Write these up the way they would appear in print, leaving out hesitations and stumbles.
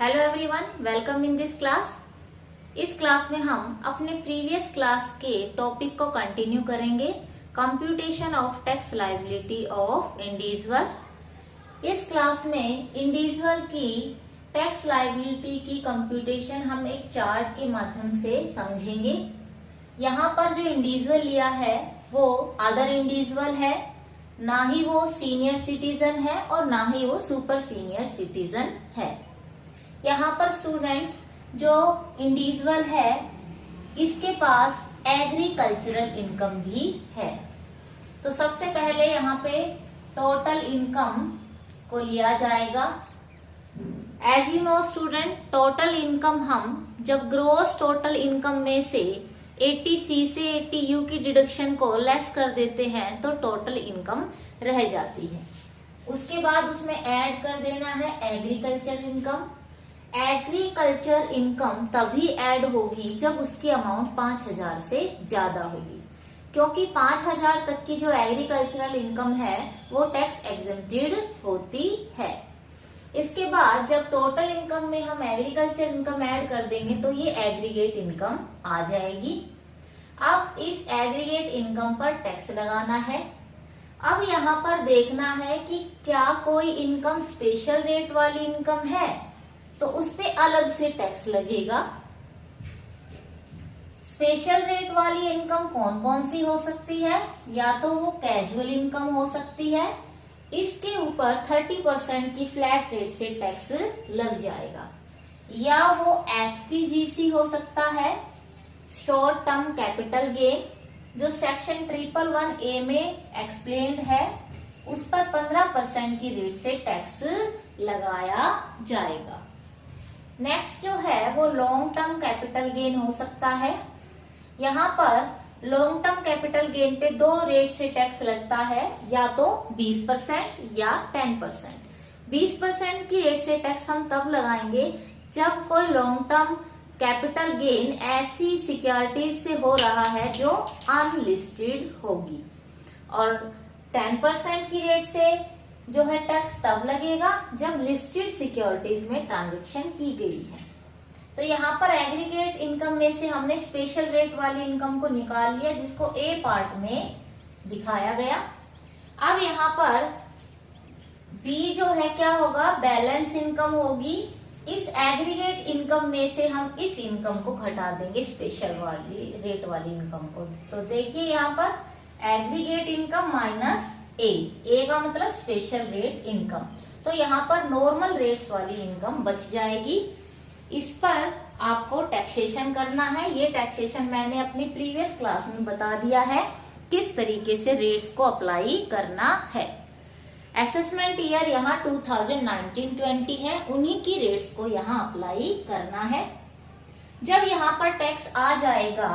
Hello everyone, welcome in this class. इस class में हम अपने प्रीवियस क्लास के टॉपिक को कंटिन्यू करेंगे, computation of tax liability of individual. इस क्लास में इंडिविजुअल की टैक्स लायबिलिटी की कंप्यूटेशन हम एक चार्ट के माध्यम से समझेंगे। यहाँ पर जो इंडिविजुअल लिया है वो अदर इंडिविजुअल है, ना ही वो सीनियर सिटीजन है और ना ही वो सुपर सीनियर सिटीजन है। यहाँ पर स्टूडेंट्स जो इंडिविजुअल है इसके पास एग्रीकल्चरल इनकम भी है। तो सबसे पहले यहाँ पे टोटल इनकम को लिया जाएगा। As you know student, total income हम जब ग्रोस टोटल इनकम में से 80C से 80U की डिडक्शन को लेस कर देते हैं तो टोटल इनकम रह जाती है। उसके बाद उसमें ऐड कर देना है एग्रीकल्चर इनकम। एग्रीकल्चर इनकम तभी ऐड होगी जब उसकी अमाउंट 5000 से ज्यादा होगी, क्योंकि 5000 तक की जो एग्रीकल्चरल इनकम है वो टैक्स एग्जेम्प्टेड होती है। इसके बाद जब टोटल इनकम में हम एग्रीकल्चर इनकम ऐड कर देंगे तो ये एग्रीगेट इनकम आ जाएगी। अब इस एग्रीगेट इनकम पर टैक्स लगाना है। अब यहाँ पर देखना है कि क्या कोई इनकम स्पेशल रेट वाली इनकम है तो उस पे अलग से टैक्स लगेगा। स्पेशल रेट वाली इनकम कौन कौन सी हो सकती है? या तो वो कैजुअल इनकम हो सकती है, इसके ऊपर 30% की फ्लैट रेट से टैक्स लग जाएगा। या वो STGC हो सकता है, शॉर्ट टर्म कैपिटल गेन, जो सेक्शन 111A में एक्सप्लेन्ड है, उस पर 15% की रेट से टैक्स लगाया जाएगा। नेक्स्ट जो है वो लॉन्ग टर्म कैपिटल गेन हो सकता है। यहाँ पर लॉन्ग टर्म कैपिटल गेन पे 2 रेट से टैक्स लगता है, या तो 20% या 10%। 20% की रेट से टैक्स हम तब लगाएंगे जब कोई लॉन्ग टर्म कैपिटल गेन ऐसी सिक्योरिटीज से हो रहा है जो अनलिस्टेड होगी, और 10% की रेट से जो है टैक्स तब लगेगा जब लिस्टेड सिक्योरिटीज में ट्रांजैक्शन की गई है। तो यहाँ पर एग्रीगेट इनकम में से हमने स्पेशल रेट वाली इनकम को निकाल लिया, जिसको ए पार्ट में दिखाया गया। अब यहाँ पर बी जो है क्या होगा, बैलेंस इनकम होगी। इस एग्रीगेट इनकम में से हम इस इनकम को घटा देंगे, स्पेशल वाली रेट वाली इनकम को। तो देखिए यहाँ पर एग्रीगेट इनकम माइनस ए का मतलब स्पेशल रेट इनकम। तो यहाँ पर नॉर्मल रेट्स वाली इनकम बच जाएगी। इस पर आपको टैक्सेशन करना है। ये टैक्सेशन मैंने अपनी प्रीवियस क्लास में बता दिया है किस तरीके से रेट्स को अप्लाई करना है। असेसमेंट ईयर यहाँ 2019-20 है, उन्हीं की रेट्स को यहाँ अप्लाई करना है। जब यहाँ पर टैक्स आ जाएगा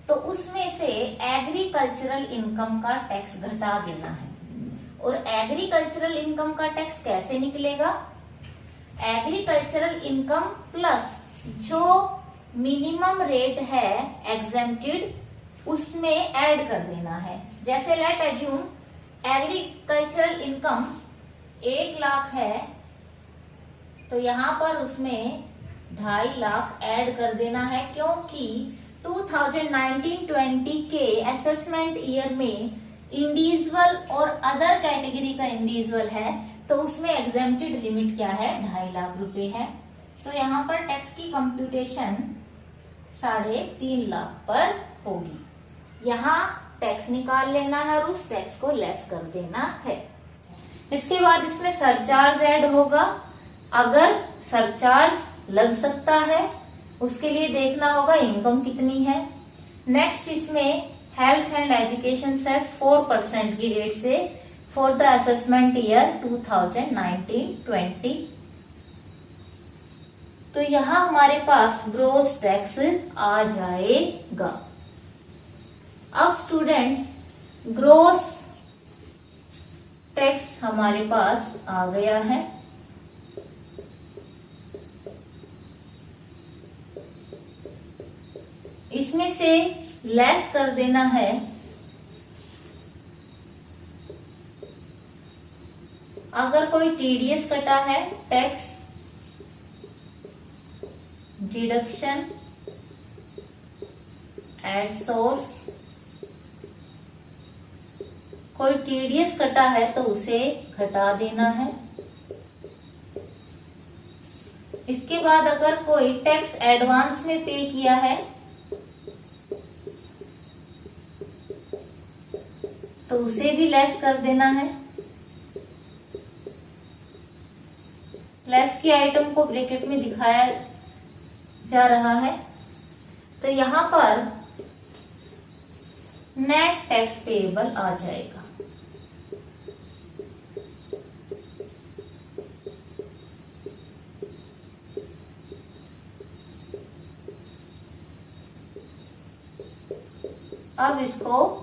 तो उसमें से एग्रीकल्चरल इनकम का टैक्स घटा देना है। और एग्रीकल्चरल इनकम का टैक्स कैसे निकलेगा? एग्रीकल्चरल इनकम प्लस जो मिनिमम रेट है एग्जेम्प्टेड उसमें ऐड कर देना है। जैसे late assume agricultural income 1 lakh है, तो यहाँ पर उसमें 2.5 लाख ऐड कर देना है, क्योंकि 2019-20 के असेसमेंट ईयर में इंडिविजुअल और अदर कैटेगरी का इंडिविजुअल है, तो उसमें एग्जेम्प्टेड लिमिट क्या है, 2.5 लाख रुपए है। तो यहाँ पर टैक्स की कंप्यूटेशन 3.5 लाख पर होगी। यहाँ टैक्स निकाल लेना है और उस टैक्स को लेस कर देना है। इसके बाद इसमें सरचार्ज ऐड होगा। अगर सरचार्ज लग सकता है उसके लिए देखना होगा इनकम कितनी है। नेक्स्ट इसमें हेल्थ एंड एजुकेशन सेस 4% की रेट से फॉर द असेसमेंट ईयर 2019-20। तो यहाँ हमारे पास ग्रोस टैक्स आ जाएगा। अब स्टूडेंट्स ग्रोस टैक्स हमारे पास आ गया है। इसमें से लेस कर देना है अगर कोई TDS कटा है, टैक्स डिडक्शन एट सोर्स। कोई टीडीएस कटा है तो उसे घटा देना है। इसके बाद अगर कोई टैक्स एडवांस में पे किया है तो उसे भी लेस कर देना है। लेस की आइटम को ब्रैकेट में दिखाया जा रहा है। तो यहां पर नेट टैक्स पेएबल आ जाएगा। अब इसको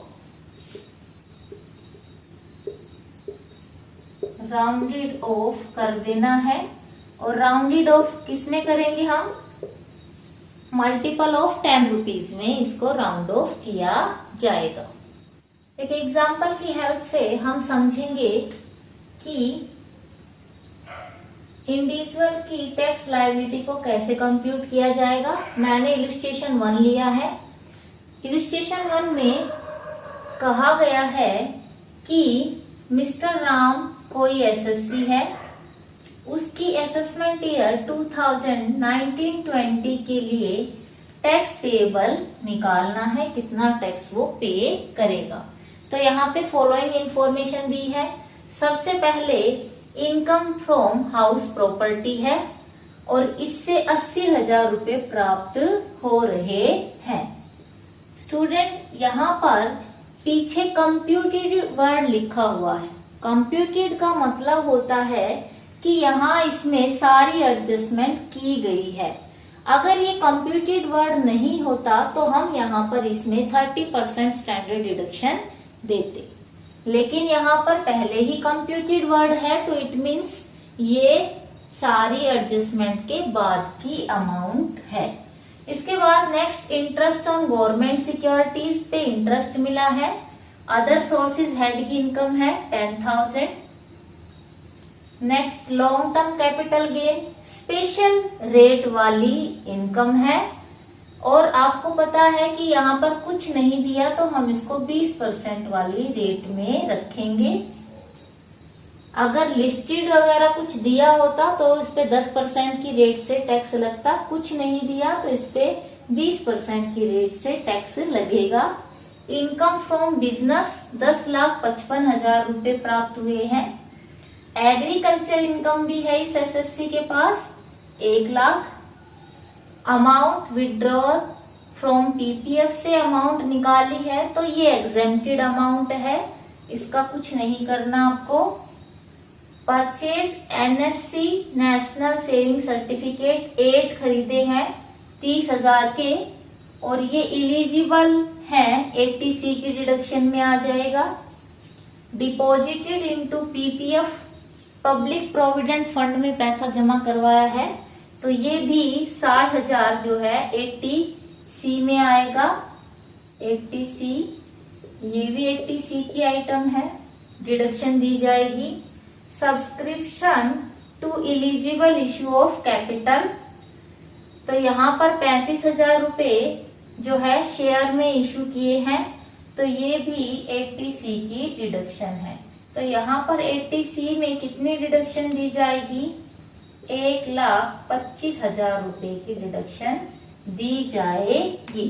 राउंडेड ऑफ कर देना है। और राउंडेड ऑफ किस में करेंगे हम? मल्टीपल ऑफ 10 रुपीज में इसको राउंड ऑफ किया जाएगा। एक एग्जाम्पल की हेल्प से हम समझेंगे कि इंडिविजुअल की टैक्स लायबिलिटी को कैसे कंप्यूट किया जाएगा। मैंने इलस्ट्रेशन 1 लिया है। इलस्ट्रेशन 1 में कहा गया है कि मिस्टर राम कोई एसएससी है, उसकी असेसमेंट ईयर 2019-20 के लिए टैक्स पेएबल निकालना है, कितना टैक्स वो पे करेगा। तो यहाँ पे फॉलोइंग इंफॉर्मेशन दी है। सबसे पहले इनकम फ्रॉम हाउस प्रॉपर्टी है और इससे 80,000 रुपये प्राप्त हो रहे हैं। स्टूडेंट यहाँ पर पीछे कंप्यूटेड वर्ड लिखा हुआ है। कंप्यूटेड का मतलब होता है कि यहाँ इसमें सारी एडजस्टमेंट की गई है। अगर ये कंप्यूटेड वर्ड नहीं होता तो हम यहाँ पर इसमें 30% स्टैंडर्ड डिडक्शन देते, लेकिन यहाँ पर पहले ही कंप्यूटेड वर्ड है तो इट मीन्स ये सारी एडजस्टमेंट के बाद की अमाउंट है। इसके बाद next interest on government securities पे इंटरेस्ट मिला है। अदर सोर्सेज हेड की इनकम है 10,000। Next long term capital gain special rate वाली इनकम है और आपको पता है कि यहाँ पर कुछ नहीं दिया तो हम इसको 20% वाली रेट में रखेंगे। अगर लिस्टेड वगैरह कुछ दिया होता तो इस पे 10% की रेट से टैक्स लगता, कुछ नहीं दिया तो इस पे 20% की रेट से टैक्स लगेगा। इनकम फ्रॉम बिजनेस 10,55,000 रुपए प्राप्त हुए हैं। एग्रीकल्चर इनकम भी है इस एसएससी के पास 1 lakh. Amount withdrawal from PPF से अमाउंट निकाली है तो ये एग्जेम्प्टेड अमाउंट है, इसका कुछ नहीं करना आपको। Purchase NSC national saving certificate 8 खरीदे हैं 30,000 के और ये इलिजिबल है 80C की डिडक्शन में आ जाएगा। Deposited into PPF public provident fund में पैसा जमा करवाया है तो ये भी 60,000 जो है 80C में आएगा। 80C ये भी 80C की आइटम है, डिडक्शन दी जाएगी। Subscription to eligible issue of capital तो यहाँ पर 35,000 रुपए जो है शेयर में इशू किए हैं तो ये भी 80C की डिडक्शन है। तो यहाँ पर 80C में कितनी डिडक्शन दी जाएगी? 1,25,000 रुपए की डिडक्शन दी जाएगी।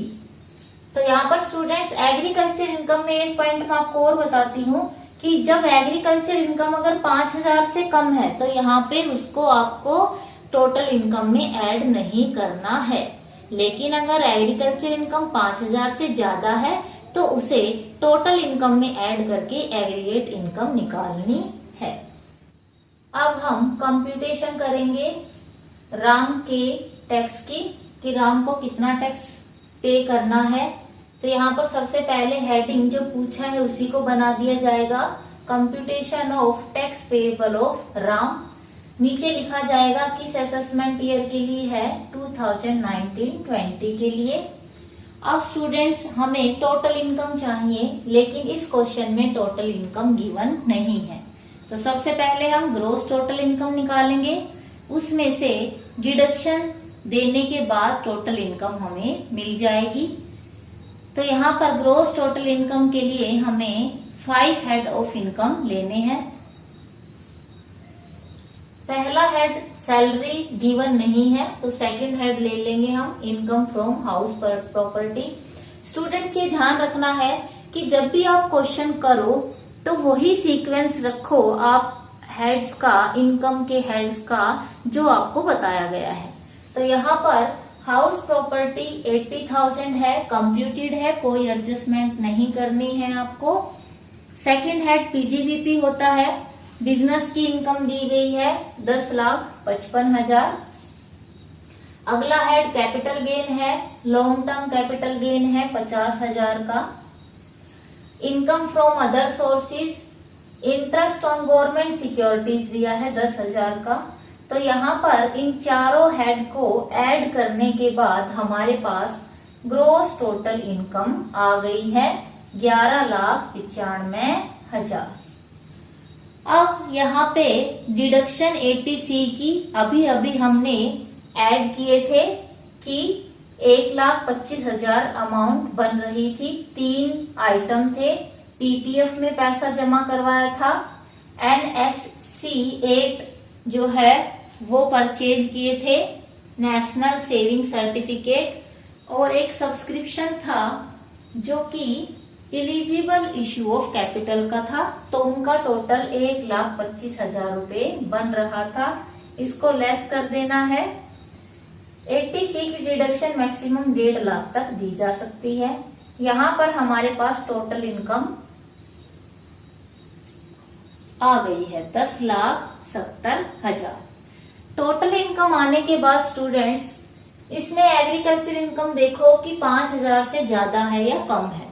तो यहाँ पर स्टूडेंट्स एग्रीकल्चर इनकम में एक पॉइंट मैं आपको और बताती हूँ कि जब एग्रीकल्चर इनकम अगर 5,000 से कम है तो यहाँ पे उसको आपको टोटल इनकम में ऐड नहीं करना है, लेकिन अगर एग्रीकल्चर इनकम 5,000 से ज्यादा है तो उसे टोटल इनकम में ऐड करके एग्रीगेट इनकम निकालनी है। अब हम कंप्यूटेशन करेंगे राम के टैक्स की कि राम को कितना टैक्स पे करना है। तो यहाँ पर सबसे पहले हेडिंग जो पूछा है उसी को बना दिया जाएगा, computation of tax payable of Ram. नीचे लिखा जाएगा किस असेसमेंट ईयर के लिए है, 2019-20 के लिए। अब स्टूडेंट्स हमें टोटल इनकम चाहिए लेकिन इस क्वेश्चन में टोटल इनकम गिवन नहीं है, तो सबसे पहले हम ग्रोस टोटल इनकम निकालेंगे, उसमें से डिडक्शन देने के बाद टोटल इनकम हमें मिल जाएगी। तो यहाँ पर ग्रोस टोटल इनकम के लिए हमें 5 हेड ऑफ इनकम लेने हैं। पहला हेड सैलरी गिवन नहीं है, तो सेकंड हेड ले लेंगे हम income from house property. Students ये ध्यान रखना है कि जब भी आप क्वेश्चन करो तो वही सीक्वेंस रखो आप हेड्स का, इनकम के हेड्स का, जो आपको बताया गया है। तो यहाँ पर हाउस प्रॉपर्टी 80,000 है, कंप्यूटेड है, कोई एडजस्टमेंट नहीं करनी है आपको। सेकंड हेड पीजीबीपी होता है, बिजनेस की इनकम दी गई है 10,55,000। अगला हेड कैपिटल गेन है, लॉन्ग टर्म कैपिटल गेन है 50,000 का। Income from other sources, interest on government securities दिया है 10,000 का। तो यहाँ पर इन चारों हेड को ऐड करने के बाद हमारे पास ग्रोस टोटल इनकम आ गई है 11,95,000। अब यहाँ पे डिडक्शन 80C की अभी अभी हमने ऐड किए थे कि 1,25,000 अमाउंट बन रही थी। 3 आइटम थे, पीपीएफ में पैसा जमा करवाया था, NSC 8 जो है वो परचेज किए थे, नेशनल सेविंग सर्टिफिकेट, और एक सब्सक्रिप्शन था जो कि इलिजिबल इश्यू ऑफ कैपिटल का था। तो उनका टोटल 1,25,000 रुपए बन रहा था। इसको लेस कर देना है। 80C की डिडक्शन मैक्सिमम 1.5 लाख तक दी जा सकती है। यहाँ पर हमारे पास टोटल इनकम आ गई है 10,70,000। टोटल इनकम आने के बाद स्टूडेंट्स इसमें एग्रीकल्चर इनकम देखो कि 5,000 से ज्यादा है या कम है।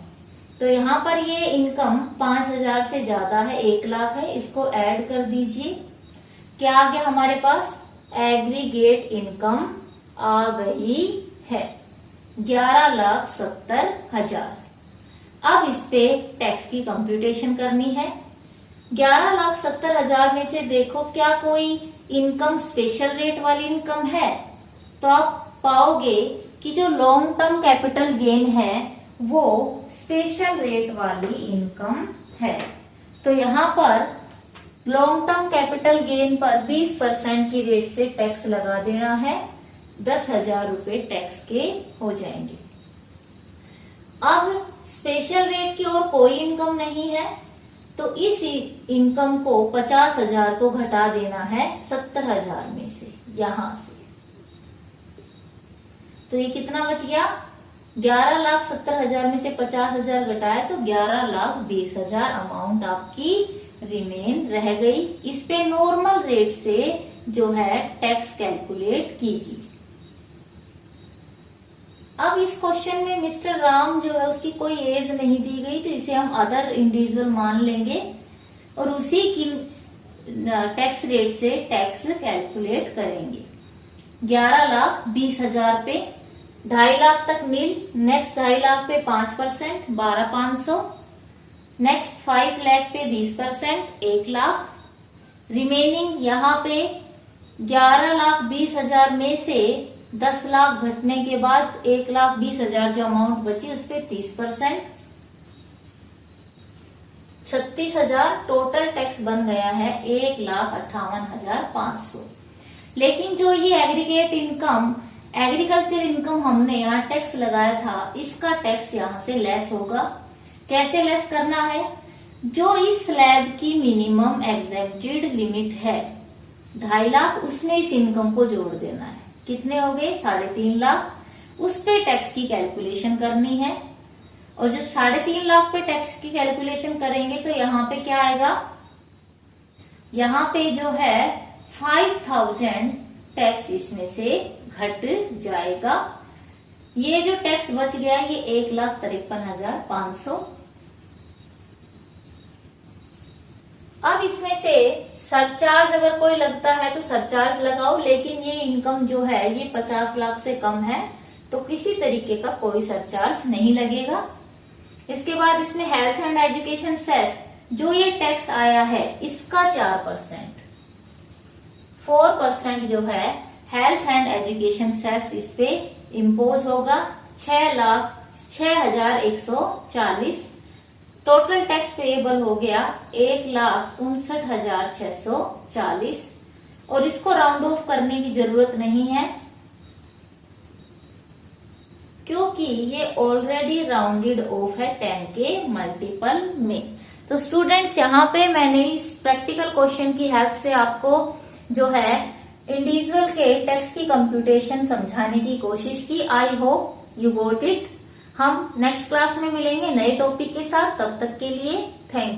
तो यहाँ पर ये इनकम 5,000 से ज्यादा है, 1 लाख है, इसको ऐड कर दीजिए। क्या आ गया हमारे पास? एग्रीगेट इनकम आ गई है 11,70,000। अब इस पे टैक्स की कंप्यूटेशन करनी है। 11,70,000 में से देखो क्या कोई इनकम स्पेशल रेट वाली इनकम है? तो आप पाओगे कि जो लॉन्ग टर्म कैपिटल गेन है वो स्पेशल रेट वाली इनकम है। तो यहाँ पर लॉन्ग टर्म कैपिटल गेन पर 20% की रेट से टैक्स लगा देना है। 10,000 रुपए टैक्स के हो जाएंगे। अब स्पेशल रेट की और कोई इनकम नहीं है, तो इस इनकम को 50,000 को घटा देना है 70,000 में से, यहां से। तो ये कितना बच गया? 11,70,000 में से 50,000 घटाए तो 11,20,000 अमाउंट आपकी रिमेन रह गई। इस पे नॉर्मल रेट से जो है टैक्स कैलकुलेट कीजिए। अब इस क्वेश्चन में मिस्टर राम जो है उसकी कोई एज नहीं दी गई, तो इसे हम अदर इंडिविजुअल मान लेंगे और उसी की टैक्स रेट से टैक्स कैलकुलेट करेंगे। 11,20,000 पे 2.5 लाख तक नील, नेक्स्ट 2.5 लाख पे 5%, 12,500, नेक्स्ट 5 लाख पे 20%, 1 लाख, रिमेनिंग यहाँ पे 11,20,000 में से 10 लाख घटने के बाद 1,20,000 जो अमाउंट बची उस पे 30%, 36,000 टोटल टैक्स बन गया है 1,58,500। लेकिन जो ये एग्रीगेट इनकम, एग्रीकल्चर इनकम हमने यहाँ टैक्स लगाया था, इसका टैक्स यहाँ से लेस होगा। कैसे लेस करना है? जो इस स्लैब की मिनिमम एग्जेम्प्टेड लिमिट है 2.5 लाख, उसमें इस इनकम को जोड़ देना है। कितने हो गए? 3.5 लाख। उस पे टैक्स की कैलकुलेशन करनी है, और जब 3.5 लाख पे टैक्स की कैलकुलेशन करेंगे तो यहाँ पे क्या आएगा? यहाँ पे जो है 5,000 टैक्स इसमें से घट जाएगा। ये जो टैक्स बच गया ये 1,53,500। अब इसमें से सरचार्ज अगर कोई लगता है तो सरचार्ज लगाओ, लेकिन ये इनकम जो है ये 50 लाख से कम है तो किसी तरीके का कोई सरचार्ज नहीं लगेगा। इसके बाद इसमें हेल्थ एंड एजुकेशन सेस जो ये टैक्स आया है इसका 4%, 4% जो है हेल्थ एंड एजुकेशन सेस इस पे इम्पोज होगा 6,0140। टोटल टैक्स पेएबल हो गया 1,59,640 और इसको राउंड ऑफ करने की जरूरत नहीं है क्योंकि ये ऑलरेडी राउंडेड ऑफ है 10 के मल्टीपल में। तो स्टूडेंट्स यहाँ पे मैंने इस प्रैक्टिकल क्वेश्चन की हेल्प से आपको जो है इंडिविजुअल के टैक्स की कंप्यूटेशन समझाने की कोशिश की। I hope you got it. हम नेक्स्ट क्लास में मिलेंगे नए टॉपिक के साथ, तब तक के लिए थैंक यू।